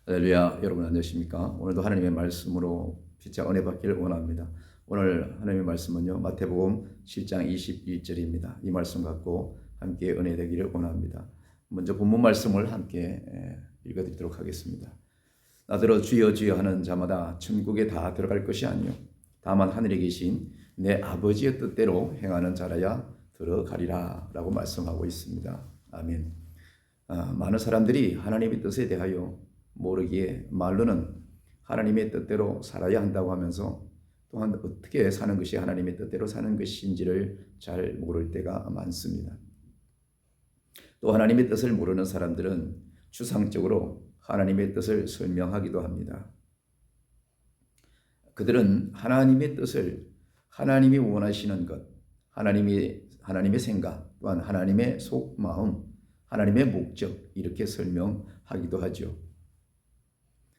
할렐루야, 여러분 안녕하십니까? 오늘도 하나님의 말씀으로 빛의 은혜 받기를 원합니다. 오늘 하나님의 말씀은요, 마태복음 7장 21절입니다. 이 말씀 갖고 함께 은혜 되기를 원합니다. 먼저 본문 말씀을 함께 읽어드리도록 하겠습니다. 나더러 주여 주여 하는 자마다 천국에 다 들어갈 것이 아니요 다만 하늘에 계신 내 아버지의 뜻대로 행하는 자라야 들어가리라 라고 말씀하고 있습니다. 아멘. 많은 사람들이 하나님의 뜻에 대하여 모르기에 말로는 하나님의 뜻대로 살아야 한다고 하면서 또한 어떻게 사는 것이 하나님의 뜻대로 사는 것인지를 잘 모를 때가 많습니다. 또 하나님의 뜻을 모르는 사람들은 추상적으로 하나님의 뜻을 설명하기도 합니다. 그들은 하나님의 뜻을 하나님이 원하시는 것, 하나님의 생각, 또한 하나님의 속마음, 하나님의 목적 이렇게 설명하기도 하죠.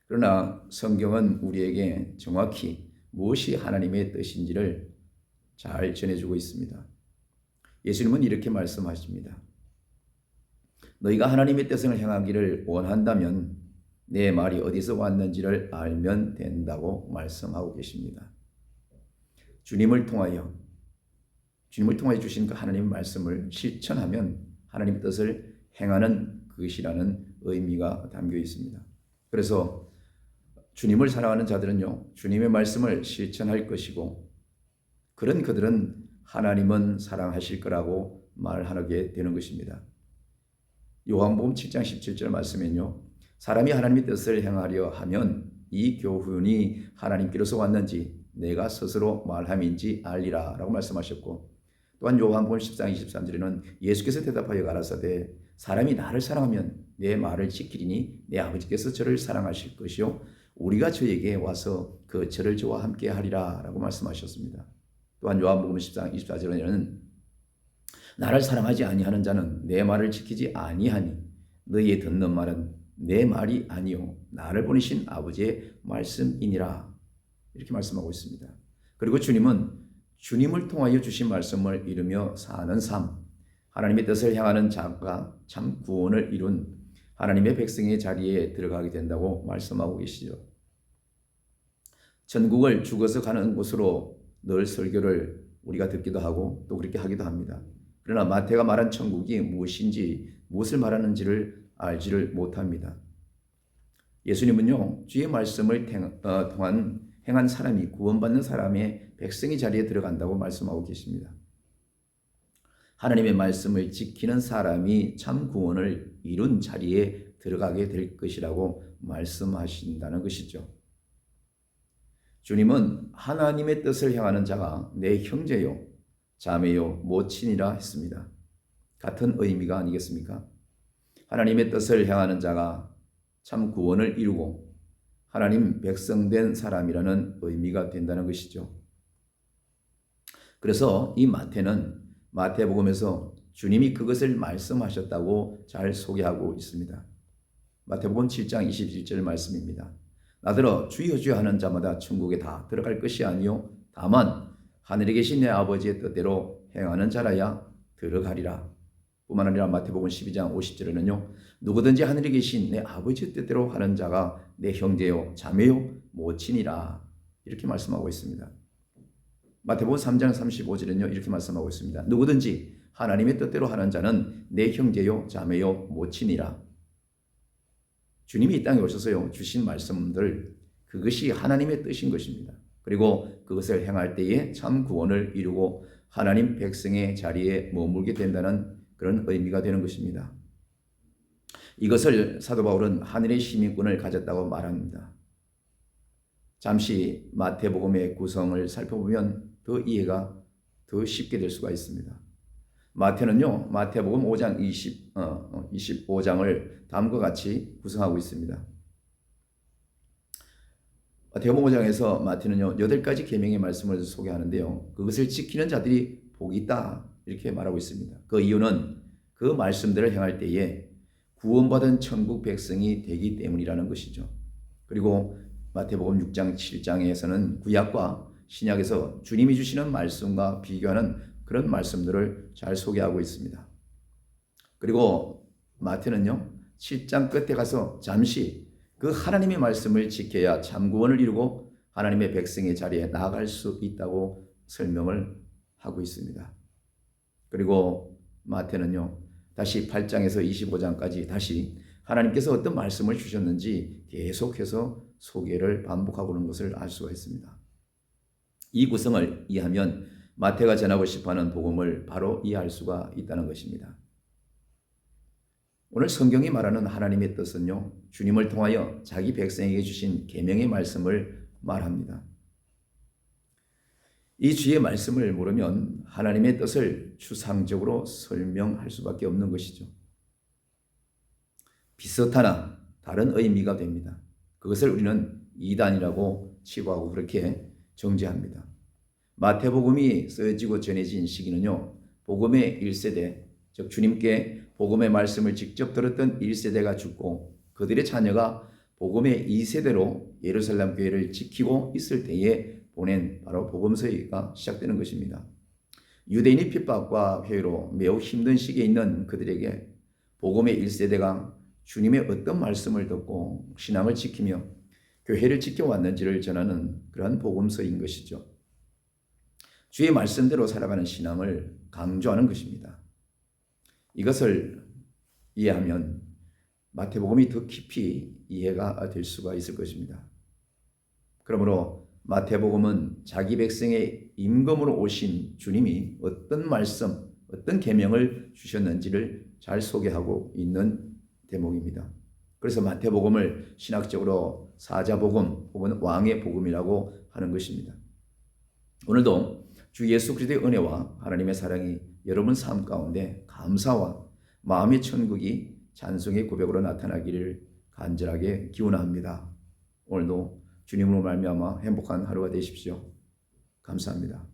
그러나 성경은 우리에게 정확히 무엇이 하나님의 뜻인지를 잘 전해주고 있습니다. 예수님은 이렇게 말씀하십니다. 너희가 하나님의 뜻을 행하기를 원한다면 내 말이 어디서 왔는지를 알면 된다고 말씀하고 계십니다. 주님을 통하여 주신 그 하나님의 말씀을 실천하면 하나님의 뜻을 행하는 것이라는 의미가 담겨 있습니다. 그래서 주님을 사랑하는 자들은요, 주님의 말씀을 실천할 것이고, 그런 그들은 하나님은 사랑하실 거라고 말하게 되는 것입니다. 요한복음 7장 17절 말씀에는요, 사람이 하나님의 뜻을 행하려 하면 이 교훈이 하나님께로서 왔는지 내가 스스로 말함인지 알리라 라고 말씀하셨고, 또한 요한복음 10장 23절에는 예수께서 대답하여 가라사대 사람이 나를 사랑하면 내 말을 지키리니 내 아버지께서 저를 사랑하실 것이요 우리가 저에게 와서 그 저를 저와 함께 하리라 라고 말씀하셨습니다. 또한 요한복음 10장 24절에는 나를 사랑하지 아니하는 자는 내 말을 지키지 아니하니 너희의 듣는 말은 내 말이 아니요 나를 보내신 아버지의 말씀이니라 이렇게 말씀하고 있습니다. 그리고 주님은 주님을 통하여 주신 말씀을 이루며 사는 삶, 하나님의 뜻을 향하는 자가 참 구원을 이룬 하나님의 백성의 자리에 들어가게 된다고 말씀하고 계시죠. 천국을 죽어서 가는 곳으로 늘 설교를 우리가 듣기도 하고 또 그렇게 하기도 합니다. 그러나 마태가 말한 천국이 무엇인지 무엇을 말하는지를 알지를 못합니다. 예수님은요, 주의 말씀을 통한 행한 사람이 구원받는 사람의 백성의 자리에 들어간다고 말씀하고 계십니다. 하나님의 말씀을 지키는 사람이 참 구원을 이룬 자리에 들어가게 될 것이라고 말씀하신다는 것이죠. 주님은 하나님의 뜻을 행하는 자가 내 형제요, 자매요, 모친이라 했습니다. 같은 의미가 아니겠습니까? 하나님의 뜻을 행하는 자가 참 구원을 이루고 하나님 백성된 사람이라는 의미가 된다는 것이죠. 그래서 이 마태는 마태복음에서 주님이 그것을 말씀하셨다고 잘 소개하고 있습니다. 마태복음 7장 21절 말씀입니다. 나더러 주여 주여 하는 자마다 천국에 다 들어갈 것이 아니요 다만 하늘에 계신 내 아버지의 뜻대로 행하는 자라야 들어가리라. 뿐만 아니라 마태복음 12장 50절에는요 누구든지 하늘에 계신 내 아버지의 뜻대로 하는 자가 내 형제요 자매요 모친이라 이렇게 말씀하고 있습니다. 마태복음 3장 35절에는요 이렇게 말씀하고 있습니다. 누구든지 하나님의 뜻대로 하는 자는 내 형제요 자매요 모친이라. 주님이 이 땅에 오셔서요 주신 말씀들 그것이 하나님의 뜻인 것입니다. 그리고 그것을 행할 때에 참 구원을 이루고 하나님 백성의 자리에 머물게 된다는 그런 의미가 되는 것입니다. 이것을 사도 바울은 하늘의 시민권을 가졌다고 말합니다. 잠시 마태복음의 구성을 살펴보면 더 이해가 더 쉽게 될 수가 있습니다. 마태는요 마태복음 5장 25장을 다음과 같이 구성하고 있습니다. 마태복음 5장에서 마태는요 8가지 계명의 말씀을 소개하는데요 그것을 지키는 자들이 복이 있다 이렇게 말하고 있습니다. 그 이유는 그 말씀들을 행할 때에 구원받은 천국 백성이 되기 때문이라는 것이죠. 그리고 마태복음 6장 7장에서는 구약과 신약에서 주님이 주시는 말씀과 비교하는 그런 말씀들을 잘 소개하고 있습니다. 그리고 마태는요 7장 끝에 가서 잠시 그 하나님의 말씀을 지켜야 참 구원을 이루고 하나님의 백성의 자리에 나아갈 수 있다고 설명을 하고 있습니다. 그리고 마태는요, 다시 8장에서 25장까지 다시 하나님께서 어떤 말씀을 주셨는지 계속해서 소개를 반복하고 있는 것을 알 수가 있습니다. 이 구성을 이해하면 마태가 전하고 싶어하는 복음을 바로 이해할 수가 있다는 것입니다. 오늘 성경이 말하는 하나님의 뜻은요, 주님을 통하여 자기 백성에게 주신 계명의 말씀을 말합니다. 이 주의 말씀을 모르면 하나님의 뜻을 추상적으로 설명할 수밖에 없는 것이죠. 비슷하나 다른 의미가 됩니다. 그것을 우리는 이단이라고 치부하고 그렇게 정죄합니다. 마태복음이 쓰여지고 전해진 시기는요, 복음의 1세대, 즉 주님께 복음의 말씀을 직접 들었던 1세대가 죽고 그들의 자녀가 복음의 2세대로 예루살렘 교회를 지키고 있을 때에 보낸 바로 복음서가 시작되는 것입니다. 유대인의 핍박과 회유로 매우 힘든 시기에 있는 그들에게 복음의 1세대가 주님의 어떤 말씀을 듣고 신앙을 지키며 교회를 지켜왔는지를 전하는 그러한 복음서인 것이죠. 주의 말씀대로 살아가는 신앙을 강조하는 것입니다. 이것을 이해하면 마태복음이 더 깊이 이해가 될 수가 있을 것입니다. 그러므로 마태복음은 자기 백성의 임금으로 오신 주님이 어떤 말씀, 어떤 계명을 주셨는지를 잘 소개하고 있는 대목입니다. 그래서 마태복음을 신학적으로 사자복음 혹은 왕의 복음이라고 하는 것입니다. 오늘도 주 예수 그리스도의 은혜와 하나님의 사랑이 여러분 삶 가운데 감사와 마음의 천국이 찬송의 고백으로 나타나기를 간절하게 기원합니다. 오늘도 주님으로 말미암아 행복한 하루가 되십시오. 감사합니다.